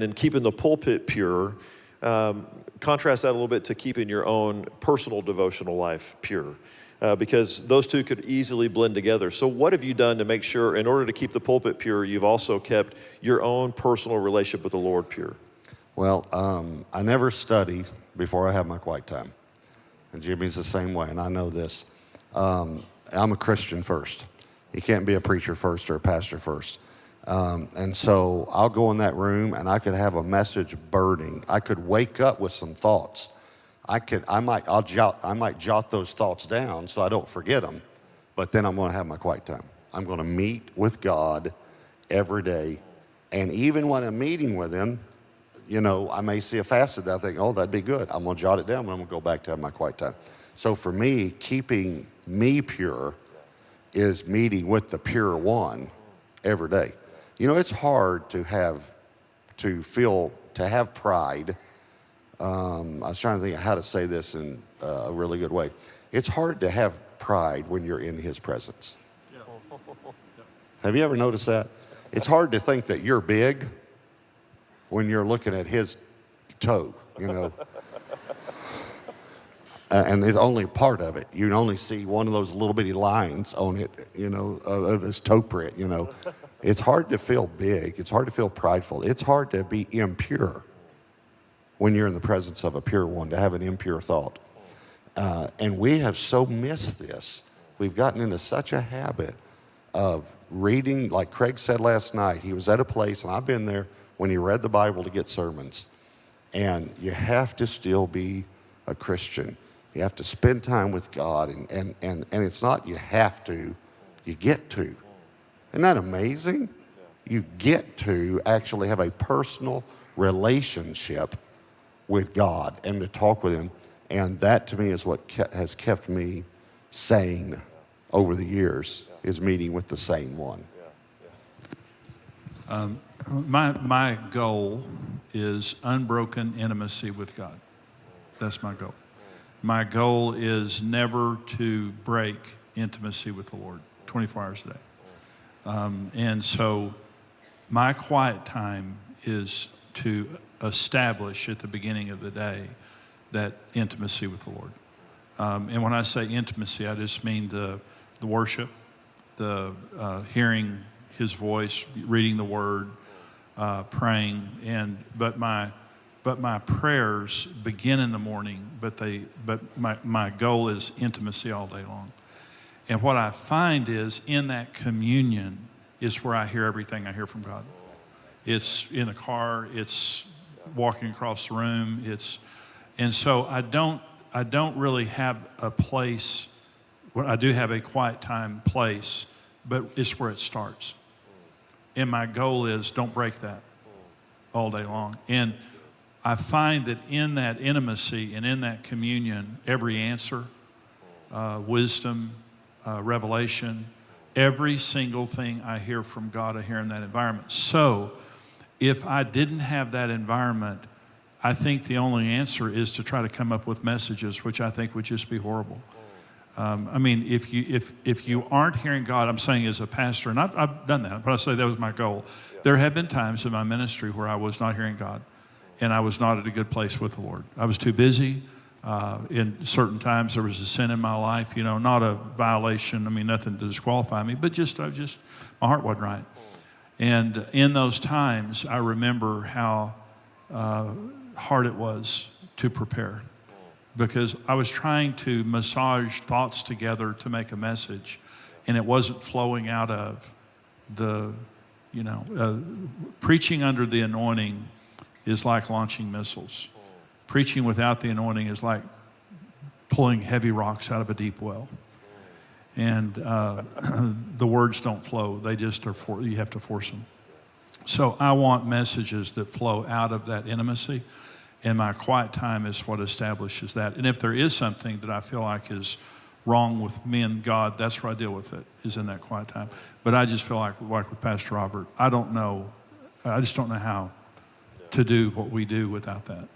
and keeping the pulpit pure, contrast that a little bit to keeping your own personal devotional life pure, because those two could easily blend together. So what have you done to make sure, in order to keep the pulpit pure, you've also kept your own personal relationship with the Lord pure? Well, I never study before I have my quiet time. And Jimmy's the same way, and I know this. I'm a Christian first. You can't be a preacher first or a pastor first. And so I'll go in that room and I could have a message burning. I could wake up with some thoughts. I might jot those thoughts down so I don't forget them, but then I'm going to have my quiet time. I'm going to meet with God every day. And even when I'm meeting with him, you know, I may see a facet that I think, oh, that'd be good. I'm going to jot it down, and I'm going to go back to have my quiet time. So for me, keeping me pure is meeting with the pure one every day. You know, it's hard to have pride. I was trying to think of how to say this in a really good way. It's hard to have pride when you're in his presence. Yeah. Have you ever noticed that? It's hard to think that you're big when you're looking at his toe, you know. And it's only part of it. You can only see one of those little bitty lines on it, you know, of his toe print, you know. It's hard to feel big. It's hard to feel prideful. It's hard to be impure when you're in the presence of a pure one, to have an impure thought. And we have so missed this. We've gotten into such a habit of reading, like Craig said last night, he was at a place, and I've been there, when he read the Bible to get sermons. And you have to still be a Christian. You have to spend time with God, and it's not you have to, you get to. Isn't that amazing? You get to actually have a personal relationship with God and to talk with him. And that to me is what has kept me sane over the years, is meeting with the sane one. My goal is unbroken intimacy with God. That's my goal. My goal is never to break intimacy with the Lord 24 hours a day. And so my quiet time is to establish at the beginning of the day that intimacy with the Lord. And when I say intimacy, I just mean the worship, the hearing his voice, reading the word, praying, but my prayers begin in the morning, but my goal is intimacy all day long. And what I find is in that communion is where I hear everything I hear from God. It's in the car, it's walking across the room, and so I don't really have a place. Well, I do have a quiet time place, but it's where it starts. And my goal is don't break that all day long. And I find that in that intimacy and in that communion, every answer, wisdom, revelation, every single thing I hear from God, I hear in that environment. So if I didn't have that environment, I think the only answer is to try to come up with messages, which I think would just be horrible. I mean, if you aren't hearing God, I'm saying as a pastor, and I've done that, but I say that was my goal. There have been times in my ministry where I was not hearing God, and I was not at a good place with the Lord. I was too busy. In certain times there was a sin in my life, you know, not a violation, I mean, nothing to disqualify me, but just my heart wasn't right. And in those times, I remember how hard it was to prepare, because I was trying to massage thoughts together to make a message, and it wasn't flowing out of preaching under the anointing is like launching missiles. Preaching without the anointing is like pulling heavy rocks out of a deep well. And the words don't flow. They just are you have to force them. So I want messages that flow out of that intimacy. And my quiet time is what establishes that. And if there is something that I feel like is wrong with me and God, that's where I deal with it, is in that quiet time. But I just feel like with Pastor Robert, I just don't know how to do what we do without that.